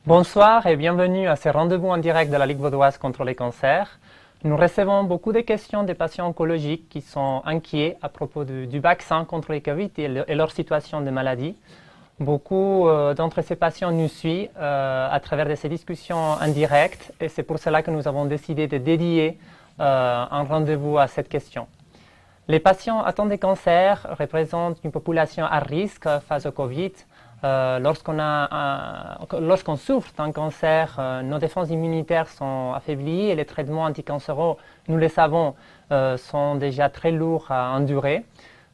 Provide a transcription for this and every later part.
Bonsoir et bienvenue à ce rendez-vous en direct de la Ligue vaudoise contre les cancers. Nous recevons beaucoup de questions des patients oncologiques qui sont inquiets à propos du vaccin contre les Covid et leur situation de maladie. Beaucoup d'entre ces patients nous suivent à travers de ces discussions en direct et c'est pour cela que nous avons décidé de dédier un rendez-vous à cette question. Les patients atteints de cancer représentent une population à risque face au Covid. Lorsqu'on souffre d'un cancer, nos défenses immunitaires sont affaiblies et les traitements anticancéreux, nous le savons, sont déjà très lourds à endurer.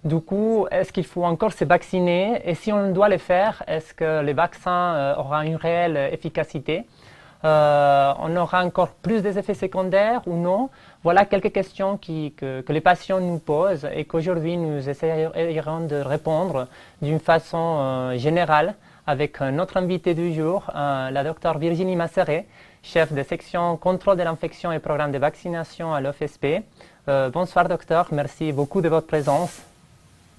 Du coup, est-ce qu'il faut encore se vacciner? Et si on doit le faire, est-ce que le vaccin aura une réelle efficacité? On aura encore plus des effets secondaires ou non? Voilà quelques questions que les patients nous posent et qu'aujourd'hui nous essayerons de répondre d'une façon générale avec notre invité du jour, la docteure Virginie Masseret, chef de section contrôle de l'infection et programme de vaccination à l'OFSP. Bonsoir docteur, merci beaucoup de votre présence.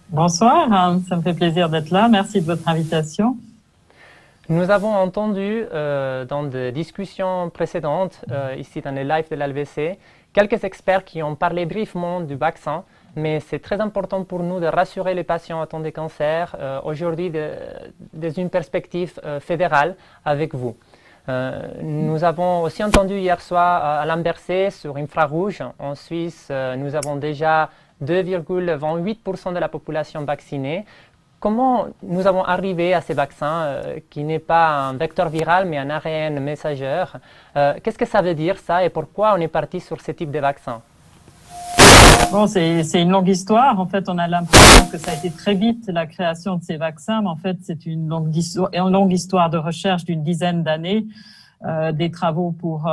Bonsoir, ça me fait plaisir d'être là, merci de votre invitation. Nous avons entendu dans des discussions précédentes, ici dans les lives de l'ALVC, quelques experts qui ont parlé brièvement du vaccin, mais c'est très important pour nous de rassurer les patients atteints de cancer aujourd'hui dans une perspective fédérale avec vous. Nous avons aussi entendu hier soir à Lambercy sur infrarouge. En Suisse, nous avons déjà 2,28% de la population vaccinée. Comment nous avons arrivé à ces vaccins qui n'est pas un vecteur viral mais un ARN messageur? Qu'est-ce que ça veut dire ça et pourquoi on est parti sur ce type de vaccin? Bon, c'est une longue histoire. En fait, on a l'impression que ça a été très vite la création de ces vaccins, mais en fait, c'est une longue histoire de recherche d'une dizaine d'années, des travaux pour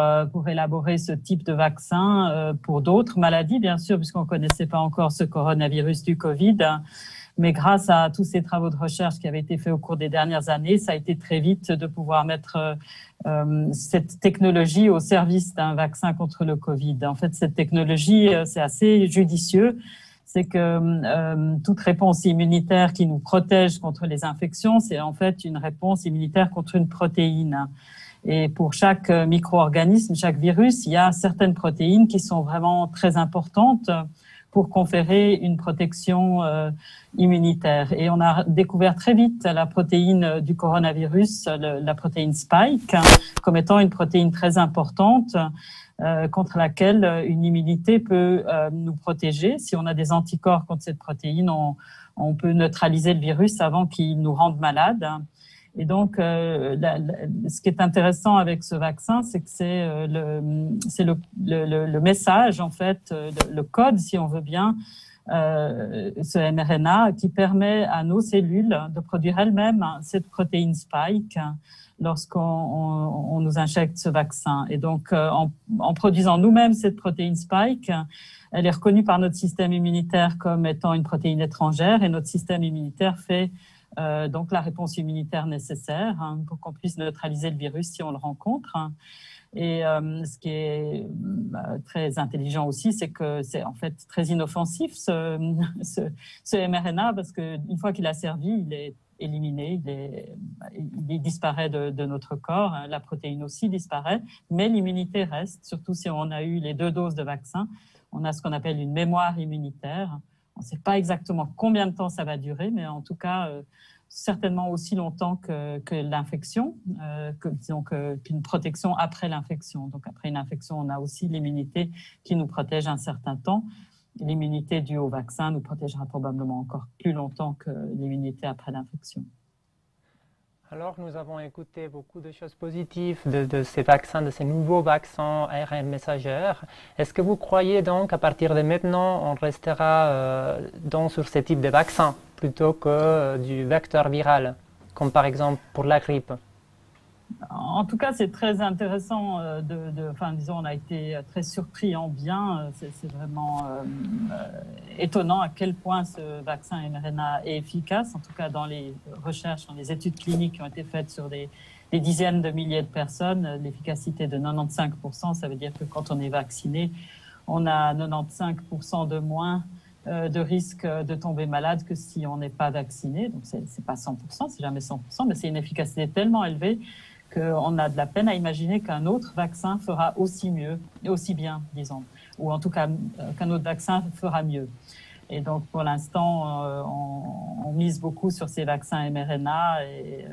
élaborer ce type de vaccin pour d'autres maladies, bien sûr, puisqu'on connaissait pas encore ce coronavirus du Covid. Mais grâce à tous ces travaux de recherche qui avaient été faits au cours des dernières années, ça a été très vite de pouvoir mettre cette technologie au service d'un vaccin contre le Covid. En fait, cette technologie, c'est assez judicieux. C'est que toute réponse immunitaire qui nous protège contre les infections, c'est en fait une réponse immunitaire contre une protéine. Et pour chaque micro-organisme, chaque virus, il y a certaines protéines qui sont vraiment très importantes pour conférer une protection immunitaire. Et on a découvert très vite la protéine du coronavirus, la protéine Spike, comme étant une protéine très importante contre laquelle une immunité peut nous protéger. Si on a des anticorps contre cette protéine, on peut neutraliser le virus avant qu'il nous rende malades. Et donc, ce qui est intéressant avec ce vaccin, c'est que c'est le message, en fait, le code, si on veut bien, ce mRNA qui permet à nos cellules de produire elles-mêmes cette protéine Spike lorsqu'on nous injecte ce vaccin. Et donc, en produisant nous-mêmes cette protéine Spike, elle est reconnue par notre système immunitaire comme étant une protéine étrangère et notre système immunitaire fait donc la réponse immunitaire nécessaire pour qu'on puisse neutraliser le virus si on le rencontre. Et ce qui est très intelligent aussi, c'est que c'est en fait très inoffensif ce mRNA parce qu'une fois qu'il a servi, il est éliminé, il disparaît de notre corps. La protéine aussi disparaît, mais l'immunité reste, surtout si on a eu les 2 doses de vaccin. On a ce qu'on appelle une mémoire immunitaire. On ne sait pas exactement combien de temps ça va durer, mais en tout cas, certainement aussi longtemps que l'infection, qu'une protection après l'infection. Donc, après une infection, on a aussi l'immunité qui nous protège un certain temps. L'immunité due au vaccin nous protégera probablement encore plus longtemps que l'immunité après l'infection. Alors, nous avons écouté beaucoup de choses positives de ces vaccins, de ces nouveaux vaccins ARN messagers. Est-ce que vous croyez donc qu'à partir de maintenant, on restera sur ce type de vaccin plutôt que du vecteur viral, comme par exemple pour la grippe? En tout cas, c'est très intéressant disons, on a été très surpris en bien. C'est vraiment étonnant à quel point ce vaccin mRNA est efficace. En tout cas, dans les recherches, dans les études cliniques qui ont été faites sur des dizaines de milliers de personnes, l'efficacité de 95%, ça veut dire que quand on est vacciné, on a 95% de moins de risque de tomber malade que si on n'est pas vacciné. Donc, c'est pas 100%, c'est jamais 100%, mais c'est une efficacité tellement élevée qu'on a de la peine à imaginer qu'un autre vaccin fera aussi bien, disons, ou en tout cas qu'un autre vaccin fera mieux. Et donc, pour l'instant, on mise beaucoup sur ces vaccins mRNA et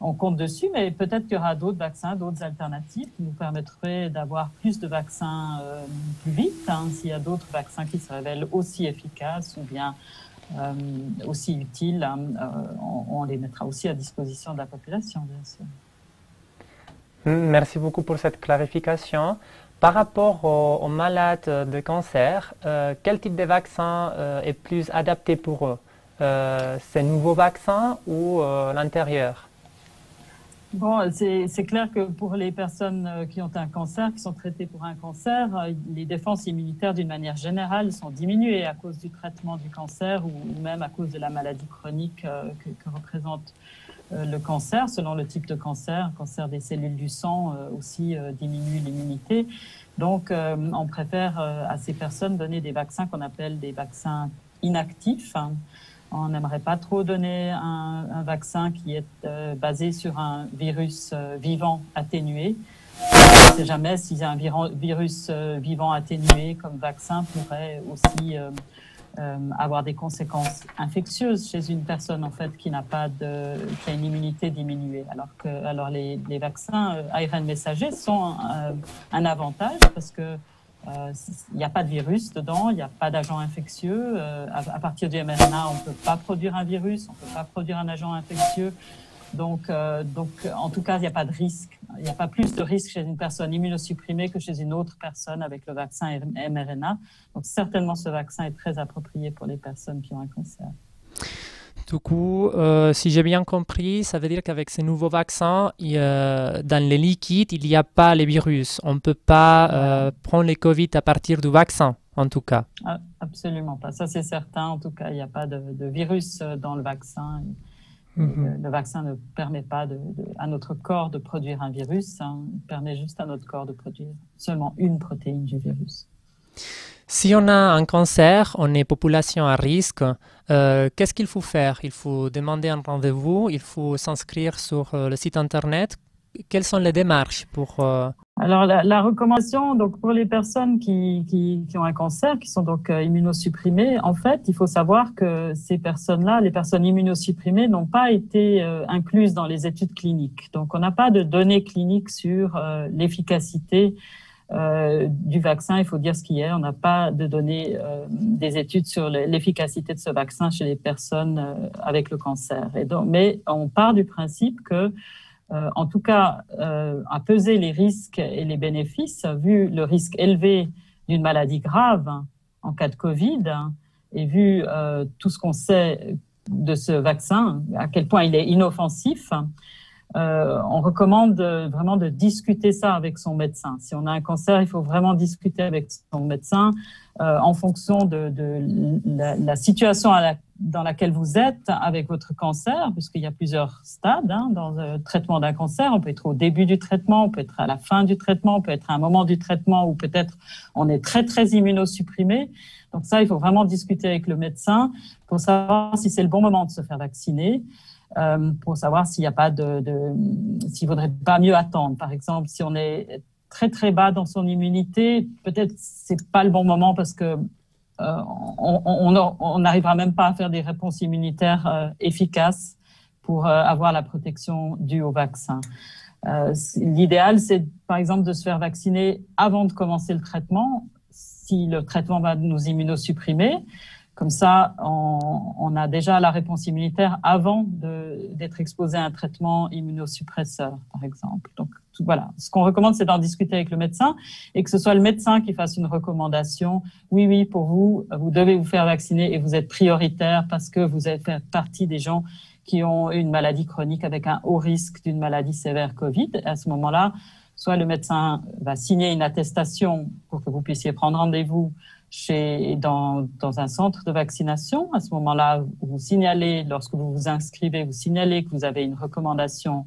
on compte dessus, mais peut-être qu'il y aura d'autres vaccins, d'autres alternatives qui nous permettraient d'avoir plus de vaccins plus vite, hein, s'il y a d'autres vaccins qui se révèlent aussi efficaces ou bien aussi utiles, hein, on les mettra aussi à disposition de la population, bien sûr. Merci beaucoup pour cette clarification. Par rapport aux malades de cancer, quel type de vaccin est plus adapté pour eux? Ces nouveaux vaccins ou l'antérieur? Bon, c'est clair que pour les personnes qui ont un cancer, qui sont traitées pour un cancer, les défenses immunitaires d'une manière générale sont diminuées à cause du traitement du cancer ou même à cause de la maladie chronique que représente le cancer. Selon le type de cancer, le cancer des cellules du sang aussi diminue l'immunité. Donc, on préfère à ces personnes donner des vaccins qu'on appelle des vaccins inactifs. On n'aimerait pas trop donner un vaccin qui est basé sur un virus vivant atténué. On ne sait jamais si un virus vivant atténué comme vaccin pourrait aussi avoir des conséquences infectieuses chez une personne en fait qui n'a qui a une immunité diminuée. Alors les vaccins ARN messagers sont un avantage parce que il n'y a pas de virus dedans, il n'y a pas d'agent infectieux. À partir du mRNA, on ne peut pas produire un virus, on ne peut pas produire un agent infectieux. Donc, en tout cas, il n'y a pas de risque. Il n'y a pas plus de risque chez une personne immunosupprimée que chez une autre personne avec le vaccin mRNA. Donc, certainement, ce vaccin est très approprié pour les personnes qui ont un cancer. Du coup, si j'ai bien compris, ça veut dire qu'avec ces nouveaux vaccins, dans les liquides, il n'y a pas les virus. On ne peut pas prendre les Covid à partir du vaccin, en tout cas. Ah, absolument pas. Ça, c'est certain. En tout cas, il n'y a pas de virus dans le vaccin. Le vaccin ne permet pas à notre corps de produire un virus. Hein. Il permet juste à notre corps de produire seulement une protéine du virus. Si on a un cancer, on est population à risque, qu'est-ce qu'il faut faire? Il faut demander un rendez-vous, il faut s'inscrire sur le site internet. Quelles sont les démarches pour... Alors la recommandation, donc pour les personnes qui ont un cancer, qui sont donc immunosupprimées, en fait, il faut savoir que ces personnes-là, les personnes immunosupprimées, n'ont pas été incluses dans les études cliniques. Donc on n'a pas de données cliniques sur l'efficacité du vaccin. Il faut dire ce qu'il y a. On n'a pas de données, des études sur l'efficacité de ce vaccin chez les personnes avec le cancer. Et donc, mais on part du principe que, en tout cas, à peser les risques et les bénéfices, vu le risque élevé d'une maladie grave en cas de Covid, et vu tout ce qu'on sait de ce vaccin, à quel point il est inoffensif, on recommande vraiment de discuter ça avec son médecin. Si on a un cancer, il faut vraiment discuter avec son médecin en fonction de la situation dans laquelle vous êtes avec votre cancer, puisqu'il y a plusieurs stades dans le traitement d'un cancer. On peut être au début du traitement, on peut être à la fin du traitement, on peut être à un moment du traitement où peut-être on est très, très immunosupprimé. Donc ça, il faut vraiment discuter avec le médecin pour savoir si c'est le bon moment de se faire vacciner. Pour savoir s'il n'y a pas s'il vaudrait pas mieux attendre. Par exemple, si on est très très bas dans son immunité, peut-être c'est pas le bon moment parce que on n'arrivera même pas à faire des réponses immunitaires efficaces pour avoir la protection due au vaccin. L'idéal, c'est par exemple de se faire vacciner avant de commencer le traitement, si le traitement va nous immunosupprimer. Comme ça, on a déjà la réponse immunitaire avant d'être exposé à un traitement immunosuppresseur, par exemple. Donc, voilà. Ce qu'on recommande, c'est d'en discuter avec le médecin et que ce soit le médecin qui fasse une recommandation. Oui, pour vous, vous devez vous faire vacciner et vous êtes prioritaire parce que vous êtes fait partie des gens qui ont une maladie chronique avec un haut risque d'une maladie sévère Covid. Et à ce moment-là, soit le médecin va signer une attestation pour que vous puissiez prendre rendez-vous dans un centre de vaccination. À ce moment-là, vous signalez, lorsque vous vous inscrivez, vous signalez que vous avez une recommandation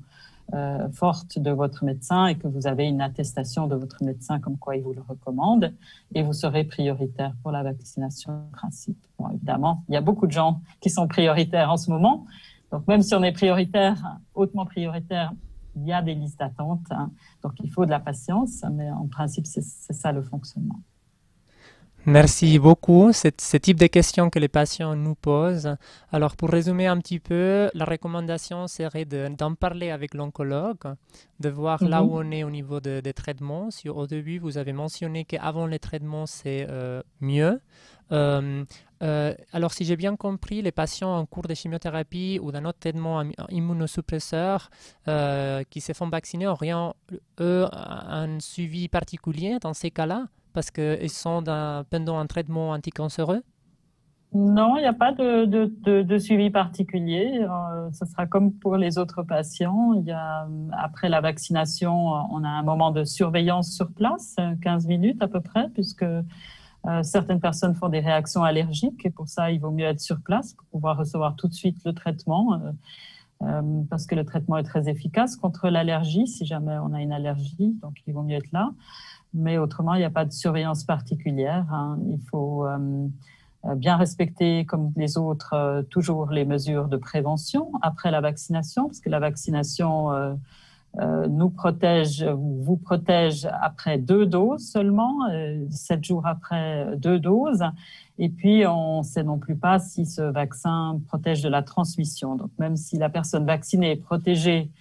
forte de votre médecin et que vous avez une attestation de votre médecin comme quoi il vous le recommande et vous serez prioritaire pour la vaccination en principe. Bon, évidemment, il y a beaucoup de gens qui sont prioritaires en ce moment. Donc, même si on est prioritaire, hautement prioritaire, il y a des listes d'attente, hein. Donc il faut de la patience, mais en principe, c'est ça le fonctionnement. Merci beaucoup. C'est ce type de questions que les patients nous posent. Alors, pour résumer un petit peu, la recommandation serait d'en parler avec l'oncologue, de voir là où on est au niveau des traitements. Si au début, vous avez mentionné qu'avant les traitements, c'est mieux. Alors, si j'ai bien compris, les patients en cours de chimiothérapie ou d'un autre traitement immunosuppresseur qui se font vacciner auraient, eux, un suivi particulier dans ces cas-là? Parce qu'ils sont pendant un traitement anticancéreux? Non, il n'y a pas de suivi particulier. Ce sera comme pour les autres patients. Après la vaccination, on a un moment de surveillance sur place, 15 minutes à peu près, puisque certaines personnes font des réactions allergiques et pour ça, il vaut mieux être sur place pour pouvoir recevoir tout de suite le traitement, parce que le traitement est très efficace contre l'allergie si jamais on a une allergie, donc il vaut mieux être là. Mais autrement, il n'y a pas de surveillance particulière, hein. Il faut bien respecter, comme les autres, toujours les mesures de prévention après la vaccination, parce que la vaccination nous protège, vous protège après 2 doses seulement, 7 jours après 2 doses. Et puis, on ne sait non plus pas si ce vaccin protège de la transmission. Donc, même si la personne vaccinée est protégée,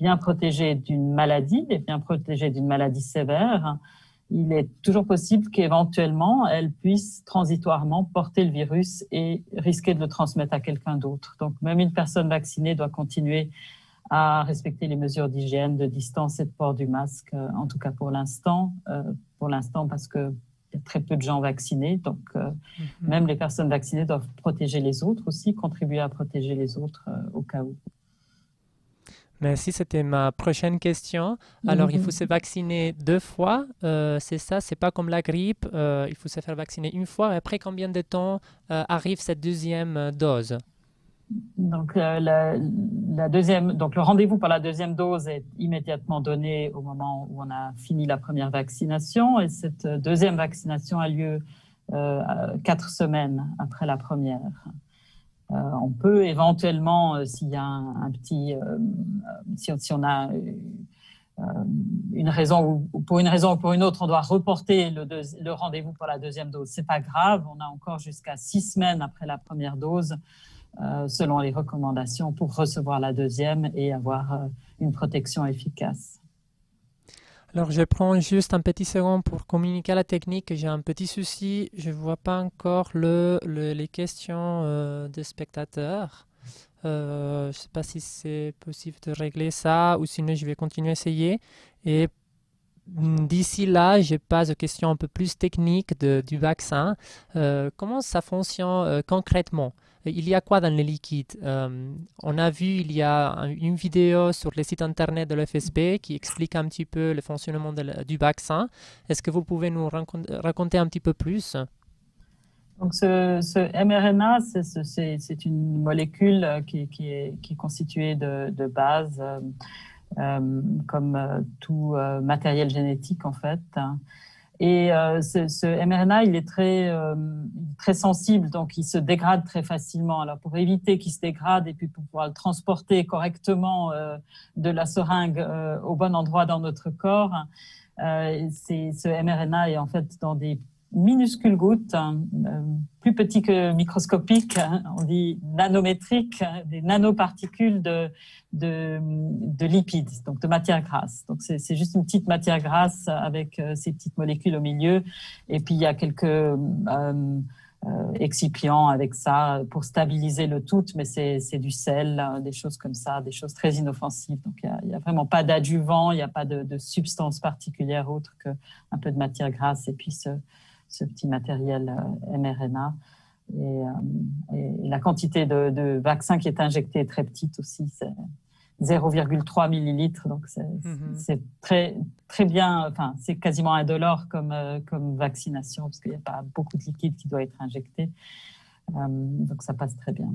bien protégée d'une maladie, et bien protégée d'une maladie sévère, il est toujours possible qu'éventuellement, elle puisse transitoirement porter le virus et risquer de le transmettre à quelqu'un d'autre. Donc, même une personne vaccinée doit continuer à respecter les mesures d'hygiène, de distance et de port du masque, en tout cas pour l'instant parce qu'il y a très peu de gens vaccinés. Donc, même les personnes vaccinées doivent protéger les autres aussi, contribuer à protéger les autres au cas où. Merci, c'était ma prochaine question. Alors, il faut se vacciner 2 fois, c'est ça, c'est pas comme la grippe, il faut se faire vacciner 1 fois. Et après, combien de temps arrive cette deuxième dose? Donc, donc, le rendez-vous pour la deuxième dose est immédiatement donné au moment où on a fini la première vaccination. Et cette deuxième vaccination a lieu 4 semaines après la première. On peut éventuellement, s'il y a un petit, si on a une raison ou pour une raison ou pour une autre, on doit reporter le rendez-vous pour la deuxième dose. C'est pas grave, on a encore jusqu'à 6 semaines après la première dose, selon les recommandations, pour recevoir la deuxième et avoir une protection efficace. Alors, je prends juste un petit second pour communiquer la technique. J'ai un petit souci. Je ne vois pas encore les questions des spectateurs. Je ne sais pas si c'est possible de régler ça ou sinon je vais continuer à essayer. Et d'ici là, je passe aux questions un peu plus techniques du vaccin. Comment ça fonctionne concrètement? Il y a quoi dans les liquides? On a vu, il y a une vidéo sur le site internet de l'FSB qui explique un petit peu le fonctionnement du vaccin. Est-ce que vous pouvez nous raconter un petit peu plus? Donc, ce mRNA, c'est une molécule qui est constituée de bases, comme tout matériel génétique en fait. Et ce mRNA, il est très sensible, donc il se dégrade très facilement. Alors pour éviter qu'il se dégrade et puis pour pouvoir le transporter correctement de la seringue au bon endroit dans notre corps, ce mRNA est en fait dans des minuscules gouttes, plus petits que microscopiques, on dit nanométriques, des nanoparticules de lipides, donc de matière grasse. Donc c'est juste une petite matière grasse avec ces petites molécules au milieu. Et puis il y a quelques excipients avec ça pour stabiliser le tout, mais c'est du sel, des choses comme ça, des choses très inoffensives. Donc il y a vraiment pas d'adjuvant, il n'y a pas de substance particulière autre qu'un peu de matière grasse et puis ce petit matériel mRNA. Et la quantité de vaccin qui est injecté est très petite aussi, c'est 0,3 millilitres, donc c'est très, très bien, enfin c'est quasiment indolore comme vaccination parce qu'il n'y a pas beaucoup de liquide qui doit être injecté, donc ça passe très bien.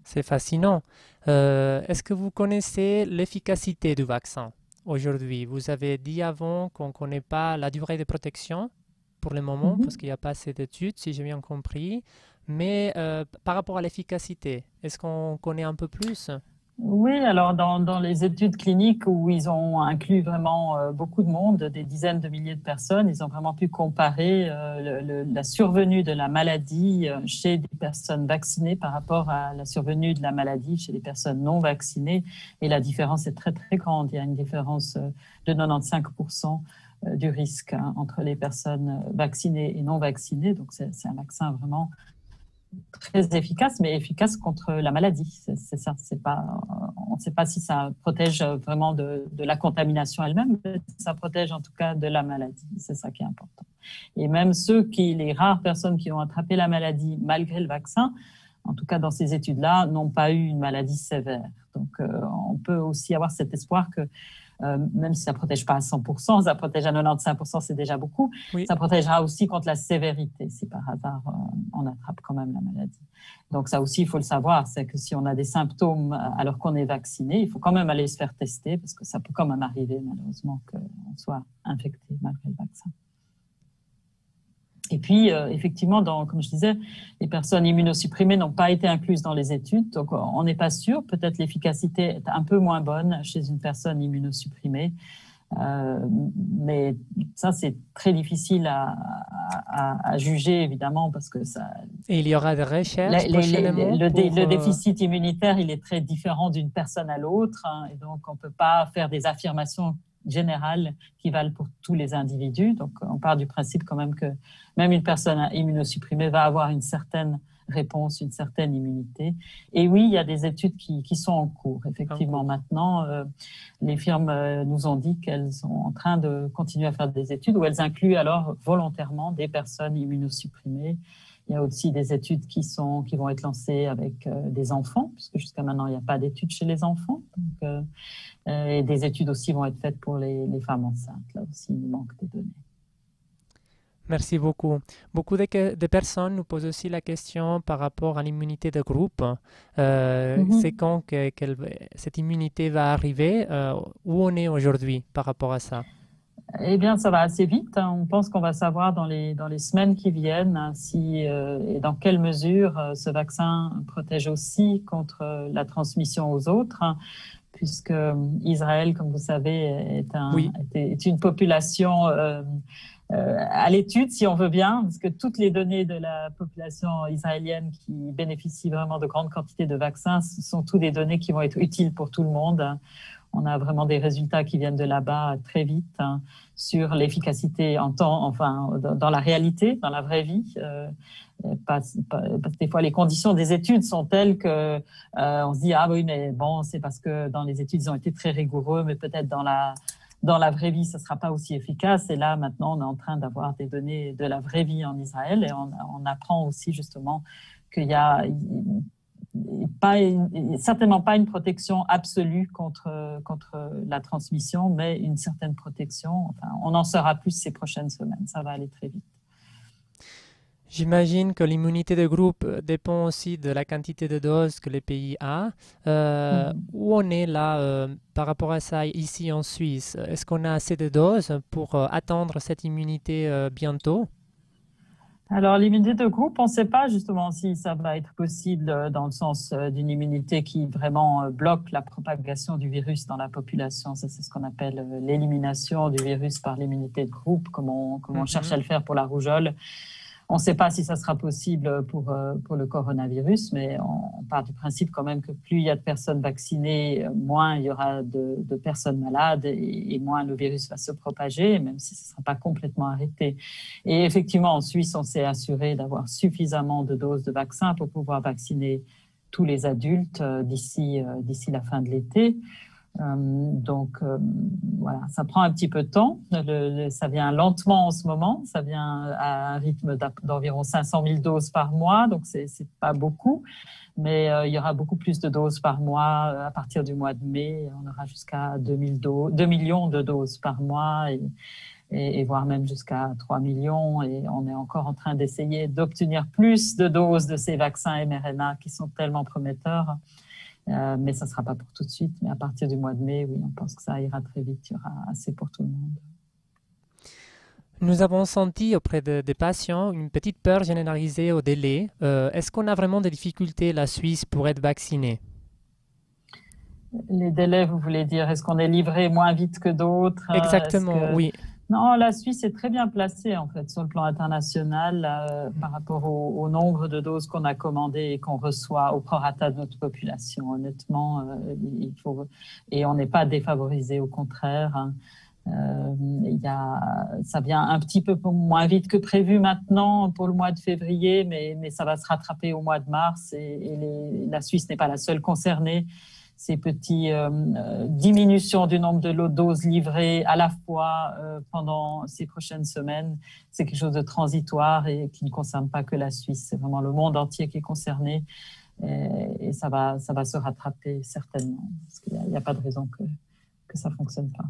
C'est fascinant. Est-ce que vous connaissez l'efficacité du vaccin aujourd'hui? Vous avez dit avant qu'on ne connaît pas la durée de protection pour le moment, parce qu'il n'y a pas assez d'études, si j'ai bien compris. Mais par rapport à l'efficacité, est-ce qu'on connaît un peu plus? Oui, alors dans les études cliniques où ils ont inclus vraiment beaucoup de monde, des dizaines de milliers de personnes, ils ont vraiment pu comparer la survenue de la maladie chez des personnes vaccinées par rapport à la survenue de la maladie chez les personnes non vaccinées. Et la différence est très, très grande. Il y a une différence de 95% du risque entre les personnes vaccinées et non vaccinées. Donc, c'est un vaccin vraiment très efficace, mais efficace contre la maladie. C'est ça. C'est pas, on ne sait pas si ça protège vraiment de la contamination elle-même, mais ça protège en tout cas de la maladie. C'est ça qui est important. Et même les rares personnes qui ont attrapé la maladie malgré le vaccin, en tout cas dans ces études-là, n'ont pas eu une maladie sévère. Donc, on peut aussi avoir cet espoir que même si ça ne protège pas à 100%, ça protège à 95%, c'est déjà beaucoup. Oui. Ça protégera aussi contre la sévérité, si par hasard on attrape quand même la maladie. Donc ça aussi, il faut le savoir, c'est que si on a des symptômes alors qu'on est vacciné, il faut quand même aller se faire tester parce que ça peut quand même arriver malheureusement qu'on soit infecté malgré le vaccin. Et puis, effectivement, comme je disais, les personnes immunosupprimées n'ont pas été incluses dans les études, donc on n'est pas sûr. Peut-être l'efficacité est un peu moins bonne chez une personne immunosupprimée, mais ça, c'est très difficile à juger, évidemment, parce que ça... Et il y aura des recherches prochainement le déficit immunitaire, il est très différent d'une personne à l'autre, et donc on ne peut pas faire des affirmations générales qui valent pour tous les individus. Donc, on part du principe quand même que même une personne immunosupprimée va avoir une certaine réponse, une certaine immunité. Et oui, il y a des études qui sont en cours. Effectivement, maintenant, les firmes nous ont dit qu'elles sont en train de continuer à faire des études où elles incluent alors volontairement des personnes immunosupprimées. Il y a aussi des études qui vont être lancées avec des enfants, puisque jusqu'à maintenant, il n'y a pas d'études chez les enfants. Donc, et des études aussi vont être faites pour les femmes enceintes. Là aussi, il manque des données. Merci beaucoup. Beaucoup de personnes nous posent aussi la question par rapport à l'immunité de groupe. C'est quand que cette immunité va arriver? Où on est aujourd'hui par rapport à ça? Eh bien, ça va assez vite. On pense qu'on va savoir dans les semaines qui viennent si et dans quelle mesure ce vaccin protège aussi contre la transmission aux autres, puisque Israël, comme vous savez, est une population à l'étude, si on veut bien, parce que toutes les données de la population israélienne qui bénéficie vraiment de grandes quantités de vaccins, ce sont toutes des données qui vont être utiles pour tout le monde. On a vraiment des résultats qui viennent de là-bas très vite sur l'efficacité dans la réalité, dans la vraie vie. Parce que des fois, les conditions des études sont telles que on se dit ah oui, mais bon, c'est parce que dans les études ils ont été très rigoureux, mais peut-être dans la vraie vie, ça ne sera pas aussi efficace. Et là, maintenant, on est en train d'avoir des données de la vraie vie en Israël et on apprend aussi justement qu'il y a certainement pas une protection absolue contre la transmission, mais une certaine protection. Enfin, on en saura plus ces prochaines semaines. Ça va aller très vite. J'imagine que l'immunité de groupe dépend aussi de la quantité de doses que le pays a. Où on est là par rapport à ça ici en Suisse? Est-ce qu'on a assez de doses pour atteindre cette immunité bientôt? Alors, l'immunité de groupe, on ne sait pas justement si ça va être possible dans le sens d'une immunité qui vraiment bloque la propagation du virus dans la population. Ça, c'est ce qu'on appelle l'élimination du virus par l'immunité de groupe, comme on cherche à le faire pour la rougeole. On ne sait pas si ça sera possible pour le coronavirus, mais on part du principe quand même que plus il y a de personnes vaccinées, moins il y aura de personnes malades et moins le virus va se propager, même si ce ne sera pas complètement arrêté. Et effectivement, en Suisse, on s'est assuré d'avoir suffisamment de doses de vaccins pour pouvoir vacciner tous les adultes d'ici la fin de l'été. Donc voilà, ça prend un petit peu de temps. Ça vient lentement en ce moment. Ça vient à un rythme d'environ 500 000 doses par mois, donc c'est pas beaucoup. Mais il y aura beaucoup plus de doses par mois à partir du mois de mai. On aura jusqu'à 2 millions de doses par mois et voire même jusqu'à 3 millions. Et on est encore en train d'essayer d'obtenir plus de doses de ces vaccins mRNA qui sont tellement prometteurs. Mais ça ne sera pas pour tout de suite. Mais à partir du mois de mai, oui, on pense que ça ira très vite. Il y aura assez pour tout le monde. Nous avons senti auprès des patients une petite peur généralisée au délai. Est-ce qu'on a vraiment des difficultés, la Suisse, pour être vacciné? Les délais, vous voulez dire, est-ce qu'on est livré moins vite que d'autres? Exactement, oui. Non, la Suisse est très bien placée en fait sur le plan international par rapport au nombre de doses qu'on a commandées et qu'on reçoit au prorata de notre population. Honnêtement, et on n'est pas défavorisé, au contraire. Hein. Ça vient un petit peu moins vite que prévu maintenant pour le mois de février, mais ça va se rattraper au mois de mars et la Suisse n'est pas la seule concernée. Ces petites diminutions du nombre de doses livrées à la fois pendant ces prochaines semaines, c'est quelque chose de transitoire et qui ne concerne pas que la Suisse. C'est vraiment le monde entier qui est concerné et ça va se rattraper certainement. Parce qu'il n'y a pas de raison que ça ne fonctionne pas.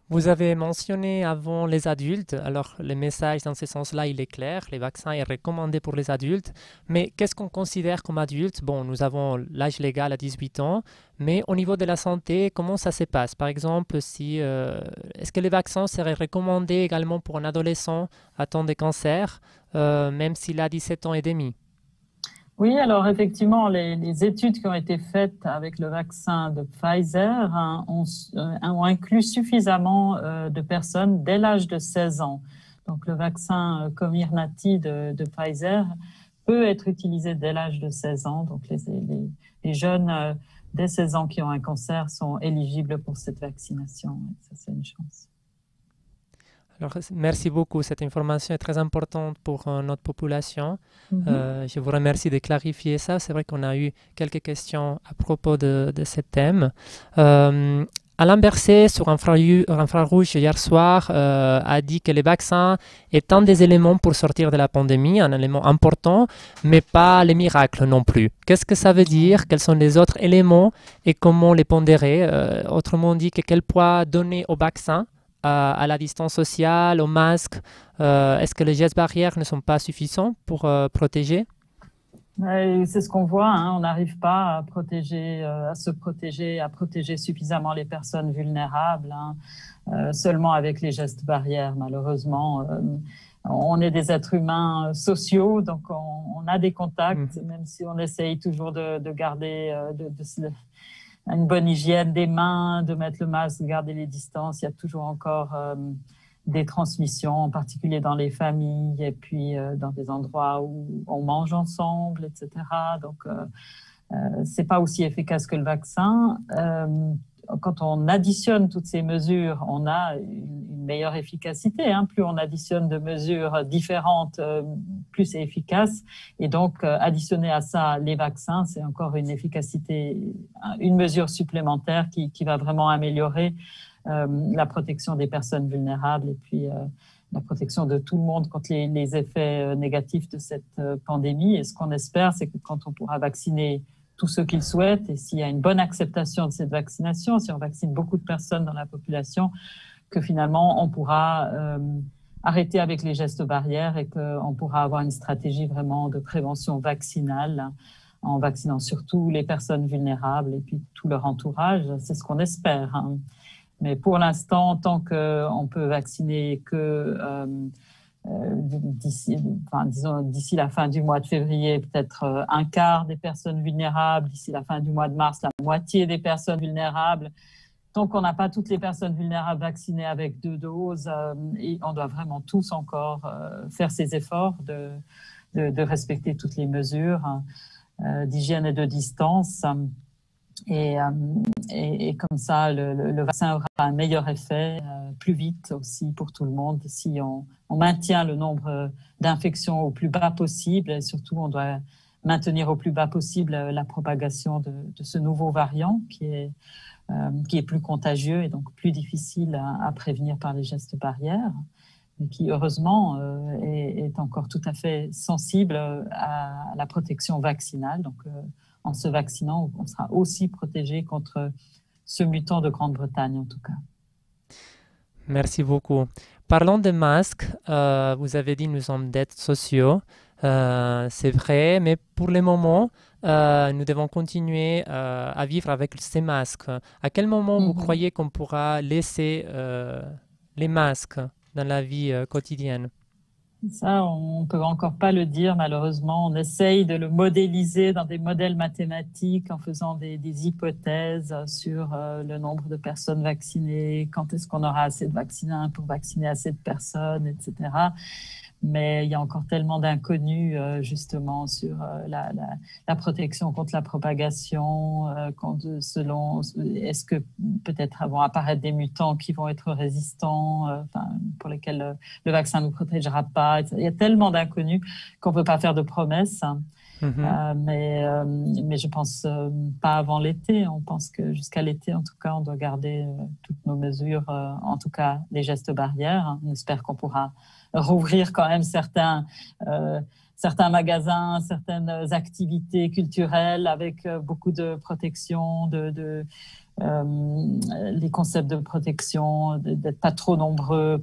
Vous avez mentionné avant les adultes, alors le message dans ce sens-là, il est clair, les vaccins sont recommandés pour les adultes, mais qu'est-ce qu'on considère comme adulte? Bon, nous avons l'âge légal à 18 ans, mais au niveau de la santé, comment ça se passe? Par exemple, est-ce que les vaccins seraient recommandés également pour un adolescent atteint de cancer, même s'il a 17 ans et demi? Oui, alors effectivement, les études qui ont été faites avec le vaccin de Pfizer ont inclus suffisamment de personnes dès l'âge de 16 ans. Donc le vaccin Comirnaty de Pfizer peut être utilisé dès l'âge de 16 ans. Donc les jeunes dès 16 ans qui ont un cancer sont éligibles pour cette vaccination. Ça, c'est une chance. Alors, merci beaucoup. Cette information est très importante pour notre population. Je vous remercie de clarifier ça. C'est vrai qu'on a eu quelques questions à propos de ce thème. Alain Berset, sur Infrarouge hier soir, a dit que les vaccins est un des éléments pour sortir de la pandémie, un élément important, mais pas les miracles non plus. Qu'est-ce que ça veut dire? Quels sont les autres éléments et comment les pondérer? Autrement dit, quel poids donner aux vaccins? À la distance sociale, au masque, est-ce que les gestes barrières ne sont pas suffisants pour protéger? C'est ce qu'on voit, hein. On n'arrive pas à se protéger, à protéger suffisamment les personnes vulnérables, hein. Seulement avec les gestes barrières, malheureusement. On est des êtres humains sociaux, donc on a des contacts, même si on essaye toujours de garder une bonne hygiène des mains, de mettre le masque, de garder les distances. Il y a toujours encore des transmissions, en particulier dans les familles et puis dans des endroits où on mange ensemble, etc. Donc, c'est pas aussi efficace que le vaccin. Quand on additionne toutes ces mesures, on a une meilleure efficacité. Hein. Plus on additionne de mesures différentes, plus c'est efficace. Et donc, additionner à ça les vaccins, c'est encore une efficacité, une mesure supplémentaire qui va vraiment améliorer la protection des personnes vulnérables et puis la protection de tout le monde contre les effets négatifs de cette pandémie. Et ce qu'on espère, c'est que quand on pourra vacciner tous ceux qui le souhaitent, et s'il y a une bonne acceptation de cette vaccination, si on vaccine beaucoup de personnes dans la population, que finalement on pourra arrêter avec les gestes barrières et qu'on pourra avoir une stratégie vraiment de prévention vaccinale en vaccinant surtout les personnes vulnérables et puis tout leur entourage. C'est ce qu'on espère. Hein. Mais pour l'instant, tant qu'on peut vacciner que d'ici la fin du mois de février, peut-être un quart des personnes vulnérables, d'ici la fin du mois de mars, la moitié des personnes vulnérables. Tant qu'on n'a pas toutes les personnes vulnérables vaccinées avec 2 doses, et on doit vraiment tous encore faire ces efforts de respecter toutes les mesures d'hygiène et de distance. Et comme ça, le vaccin aura un meilleur effet plus vite aussi pour tout le monde si on maintient le nombre d'infections au plus bas possible. Et surtout, on doit maintenir au plus bas possible la propagation de ce nouveau variant qui est plus contagieux et donc plus difficile à prévenir par les gestes barrières, mais qui heureusement est encore tout à fait sensible à la protection vaccinale. Donc, en se vaccinant, on sera aussi protégé contre ce mutant de Grande-Bretagne en tout cas. Merci beaucoup. Parlons des masques. Vous avez dit nous sommes d'êtres sociaux. C'est vrai, mais pour le moment, nous devons continuer à vivre avec ces masques. À quel moment vous croyez qu'on pourra laisser les masques dans la vie quotidienne? Ça, on peut encore pas le dire, malheureusement. On essaye de le modéliser dans des modèles mathématiques en faisant des hypothèses sur le nombre de personnes vaccinées, quand est-ce qu'on aura assez de vaccins pour vacciner assez de personnes, etc. Mais il y a encore tellement d'inconnus justement sur la protection contre la propagation, selon est-ce que peut-être vont apparaître des mutants qui vont être résistants, pour lesquels le vaccin ne nous protégera pas. Il y a tellement d'inconnus qu'on ne peut pas faire de promesses. Mais je pense pas avant l'été. On pense que jusqu'à l'été, en tout cas, on doit garder toutes nos mesures, en tout cas les gestes barrières. On espère qu'on pourra rouvrir quand même certains magasins, certaines activités culturelles avec beaucoup de protection, les concepts de protection, d'être pas trop nombreux,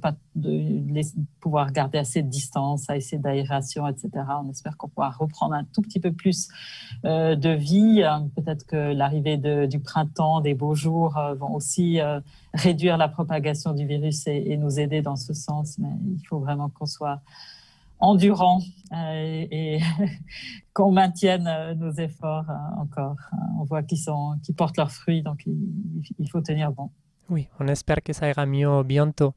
pouvoir garder assez de distance, assez d'aération, etc. On espère qu'on pourra reprendre un tout petit peu plus de vie. Peut-être que l'arrivée du printemps, des beaux jours vont aussi réduire la propagation du virus et nous aider dans ce sens. Mais il faut vraiment qu'on soit endurant et qu'on maintienne nos efforts encore. On voit qu'ils portent leurs fruits, donc il faut tenir bon. Oui, on espère que ça ira mieux bientôt.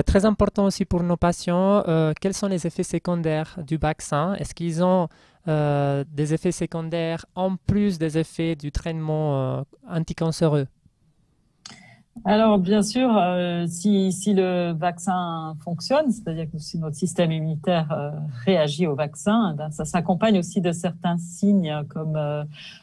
Très important aussi pour nos patients, quels sont les effets secondaires du vaccin? Est-ce qu'ils ont des effets secondaires en plus des effets du traitement anticancéreux? Alors, bien sûr, si le vaccin fonctionne, c'est-à-dire que si notre système immunitaire réagit au vaccin, ça s'accompagne aussi de certains signes comme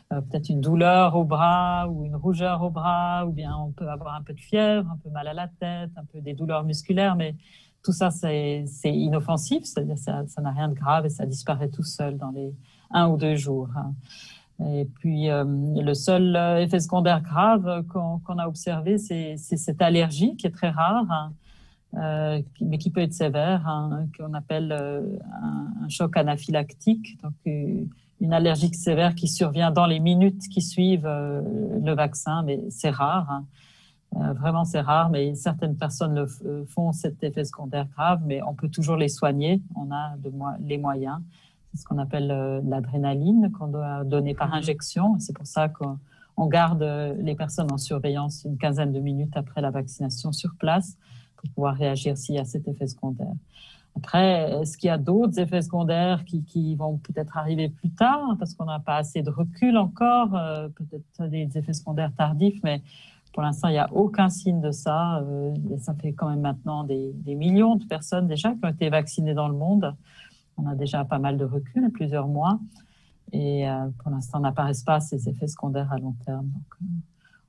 peut-être une douleur au bras ou une rougeur au bras, ou bien on peut avoir un peu de fièvre, un peu mal à la tête, un peu des douleurs musculaires, mais tout ça, c'est inoffensif, c'est-à-dire ça n'a rien de grave et ça disparaît tout seul dans les 1 ou 2 jours. Et puis, le seul effet secondaire grave qu'on a observé, c'est cette allergie qui est très rare, mais qui peut être sévère, qu'on appelle un choc anaphylactique. Donc, une allergie sévère qui survient dans les minutes qui suivent le vaccin, mais c'est rare. Vraiment, c'est rare, mais certaines personnes font cet effet secondaire grave, mais on peut toujours les soigner. On a les moyens. C'est ce qu'on appelle l'adrénaline qu'on doit donner par injection. C'est pour ça qu'on garde les personnes en surveillance une quinzaine de minutes après la vaccination sur place pour pouvoir réagir s'il y a cet effet secondaire. Après, est-ce qu'il y a d'autres effets secondaires qui vont peut-être arriver plus tard parce qu'on n'a pas assez de recul encore, peut-être des effets secondaires tardifs, mais pour l'instant, il n'y a aucun signe de ça. Ça fait quand même maintenant des millions de personnes déjà qui ont été vaccinées dans le monde. On a déjà pas mal de recul, plusieurs mois. Et pour l'instant, n'apparaissent pas ces effets secondaires à long terme. Donc,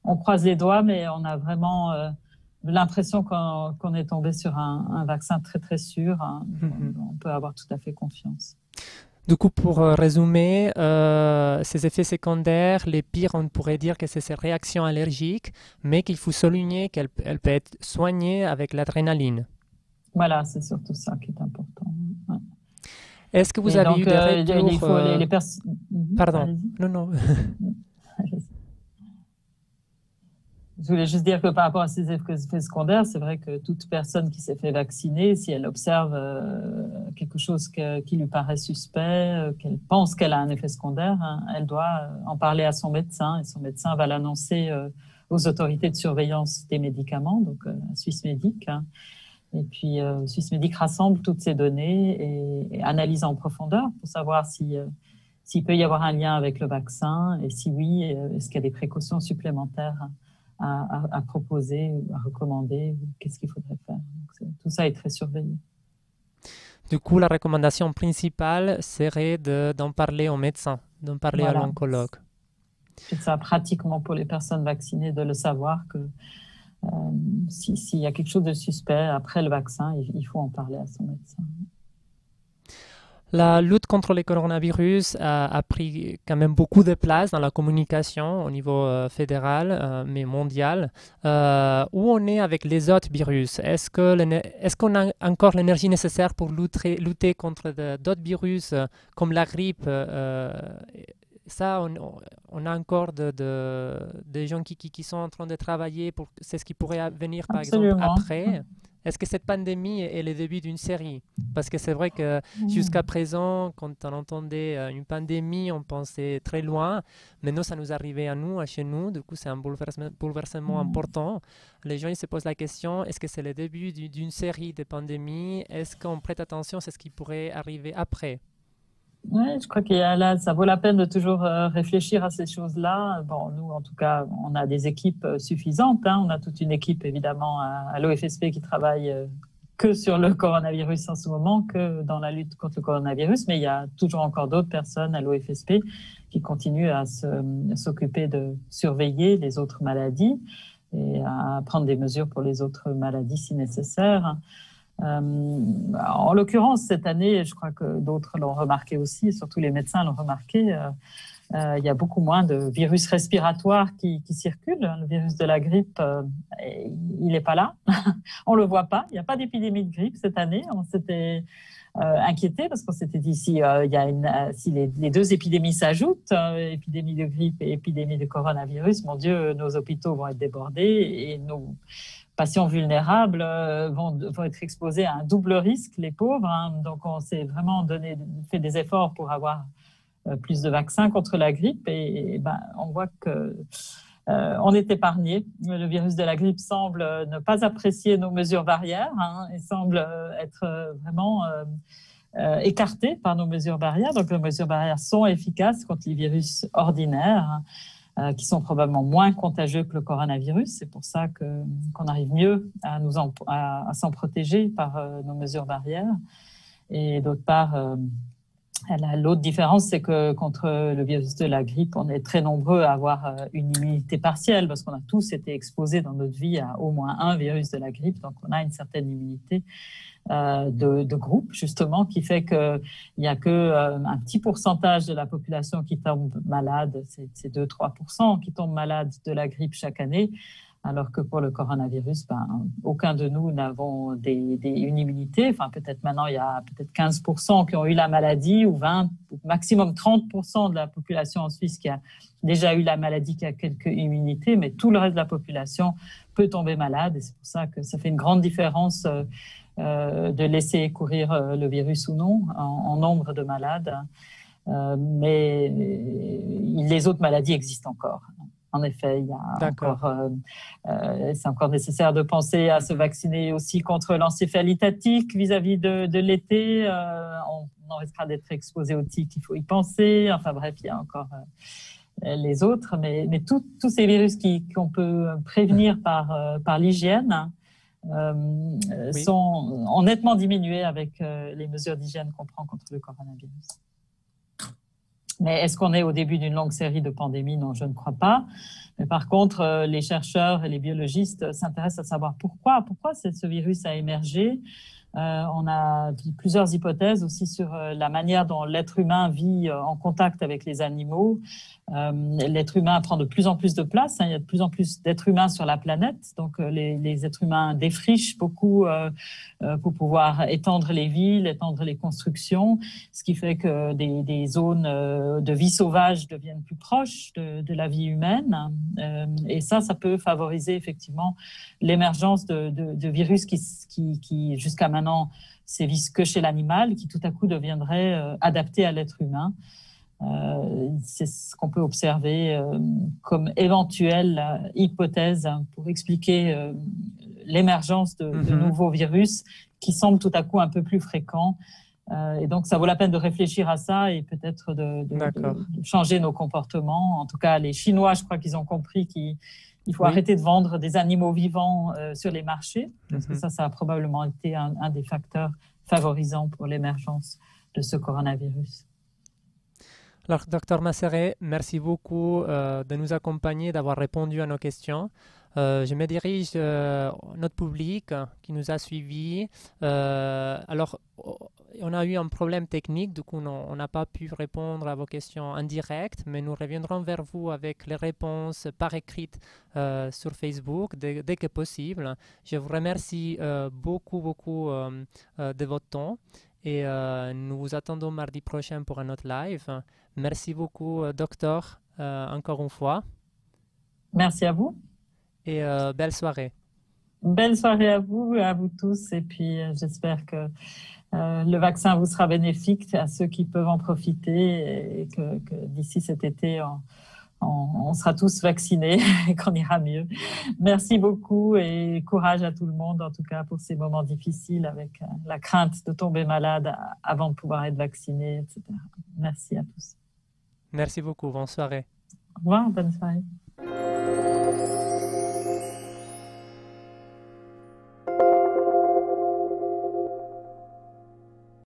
on croise les doigts, mais on a vraiment l'impression qu'on est tombé sur un vaccin très, très sûr. On peut avoir tout à fait confiance. Du coup, pour résumer, ces effets secondaires, les pires, on pourrait dire que c'est ces réactions allergiques, mais qu'il faut souligner qu'elle peut être soignée avec l'adrénaline. Voilà, c'est surtout ça qui est important. Ouais. Est-ce que vous avez eu des retours Pardon, non. Je voulais juste dire que par rapport à ces effets secondaires, c'est vrai que toute personne qui s'est fait vacciner, si elle observe quelque chose qui lui paraît suspect, qu'elle pense qu'elle a un effet secondaire, elle doit en parler à son médecin et son médecin va l'annoncer aux autorités de surveillance des médicaments, donc Swissmedic. Et puis Swissmedic rassemble toutes ces données et analyse en profondeur pour savoir s'il peut y avoir un lien avec le vaccin et si oui, est-ce qu'il y a des précautions supplémentaires à proposer, à recommander, qu'est-ce qu'il faudrait faire. Donc, tout ça est très surveillé. Du coup, la recommandation principale serait d'en parler au médecin, d'en parler à l'oncologue. C'est ça, pratiquement pour les personnes vaccinées, de le savoir que s'il y a quelque chose de suspect après le vaccin, il faut en parler à son médecin. La lutte contre le coronavirus a pris quand même beaucoup de place dans la communication au niveau fédéral, mais mondial. Où on est avec les autres virus? Est-ce qu'on a encore l'énergie nécessaire pour lutter contre d'autres virus comme la grippe? Ça, on a encore des gens qui sont en train de travailler pour c'est ce qui pourrait venir, par exemple, après. est-ce que cette pandémie est le début d'une série? Parce que c'est vrai que jusqu'à présent, quand on entendait une pandémie, on pensait très loin. Maintenant, ça nous arrivait à nous, chez nous. Du coup, c'est un bouleversement important. Les gens ils se posent la question, est-ce que c'est le début d'une série de pandémies? Est-ce qu'on prête attention à ce qui pourrait arriver après? Ouais, je crois qu'il y a là, ça vaut la peine de toujours réfléchir à ces choses-là. Bon, nous, en tout cas, on a des équipes suffisantes. Hein. On a toute une équipe, évidemment, à l'OFSP qui travaille que sur le coronavirus en ce moment, que dans la lutte contre le coronavirus. Mais il y a toujours encore d'autres personnes à l'OFSP qui continuent à s'occuper de surveiller les autres maladies et à prendre des mesures pour les autres maladies si nécessaire. En l'occurrence, cette année, je crois que d'autres l'ont remarqué aussi, surtout les médecins l'ont remarqué, il y a beaucoup moins de virus respiratoires qui circulent. Le virus de la grippe, il n'est pas là. On le voit pas. Il n'y a pas d'épidémie de grippe cette année. On s'était inquiété parce qu'on s'était dit si les deux épidémies s'ajoutent, épidémie de grippe et épidémie de coronavirus, mon Dieu, nos hôpitaux vont être débordés et nos patients vulnérables vont être exposés à un double risque, les pauvres. Hein. Donc, on s'est vraiment fait des efforts pour avoir plus de vaccins contre la grippe et on voit que on est épargné. Le virus de la grippe semble ne pas apprécier nos mesures barrières hein, et semble être vraiment écarté par nos mesures barrières. Donc, nos mesures barrières sont efficaces contre les virus ordinaires qui sont probablement moins contagieux que le coronavirus. C'est pour ça qu'on arrive mieux à s'en protéger par nos mesures barrières. Et d'autre part, l'autre différence, c'est que contre le virus de la grippe, on est très nombreux à avoir une immunité partielle parce qu'on a tous été exposés dans notre vie à au moins un virus de la grippe. Donc, on a une certaine immunité de groupe, justement, qui fait qu'il n'y a un petit pourcentage de la population qui tombe malade, c'est 2-3% qui tombent malades de la grippe chaque année, alors que pour le coronavirus, aucun de nous n'avons une immunité. Enfin, peut-être maintenant, il y a peut-être 15% qui ont eu la maladie, ou 20, ou maximum 30% de la population en Suisse qui a déjà eu la maladie, qui a quelques immunités, mais tout le reste de la population peut tomber malade, et c'est pour ça que ça fait une grande différence de laisser courir le virus ou non en nombre de malades. Mais les autres maladies existent encore. En effet, c'est encore nécessaire de penser à se vacciner aussi contre l'encéphalite attique vis-à-vis de l'été. On risquera d'être exposé aux tiques, il faut y penser. Enfin bref, il y a encore les autres. Mais tous ces virus qu'on peut prévenir par l'hygiène ont nettement diminué avec les mesures d'hygiène qu'on prend contre le coronavirus. Mais est-ce qu'on est au début d'une longue série de pandémies? Non, je ne crois pas. Mais par contre, les chercheurs et les biologistes s'intéressent à savoir pourquoi ce virus a émergé. On a plusieurs hypothèses aussi sur la manière dont l'être humain vit en contact avec les animaux. L'être humain prend de plus en plus de place. Il y a de plus en plus d'êtres humains sur la planète. Donc, les êtres humains défrichent beaucoup pour pouvoir étendre les villes, étendre les constructions, ce qui fait que des zones de vie sauvage deviennent plus proches de la vie humaine. Et ça peut favoriser effectivement l'émergence de virus qui jusqu'à maintenant sévissent que chez l'animal, qui tout à coup deviendraient adaptés à l'être humain. C'est ce qu'on peut observer comme éventuelle hypothèse pour expliquer l'émergence de nouveaux virus qui semblent tout à coup un peu plus fréquents. Et donc, ça vaut la peine de réfléchir à ça et peut-être de changer nos comportements. En tout cas, les Chinois, je crois qu'ils ont compris qu'il faut arrêter de vendre des animaux vivants sur les marchés, parce que ça a probablement été un des facteurs favorisants pour l'émergence de ce coronavirus. Alors, Dr Masseret, merci beaucoup de nous accompagner, d'avoir répondu à nos questions. Je me dirige à notre public qui nous a suivis. Alors, on a eu un problème technique, du coup, on n'a pas pu répondre à vos questions en direct, mais nous reviendrons vers vous avec les réponses par écrit sur Facebook dès que possible. Je vous remercie beaucoup de votre temps. Et nous vous attendons mardi prochain pour un autre live. Merci beaucoup, docteur, encore une fois. Merci à vous. Et belle soirée. Belle soirée à vous tous. Et puis, j'espère que le vaccin vous sera bénéfique à ceux qui peuvent en profiter et que d'ici cet été, on sera tous vaccinés et qu'on ira mieux. Merci beaucoup et courage à tout le monde, en tout cas pour ces moments difficiles avec la crainte de tomber malade avant de pouvoir être vacciné, etc. Merci à tous. Merci beaucoup. Bonne soirée. Au revoir, bonne soirée.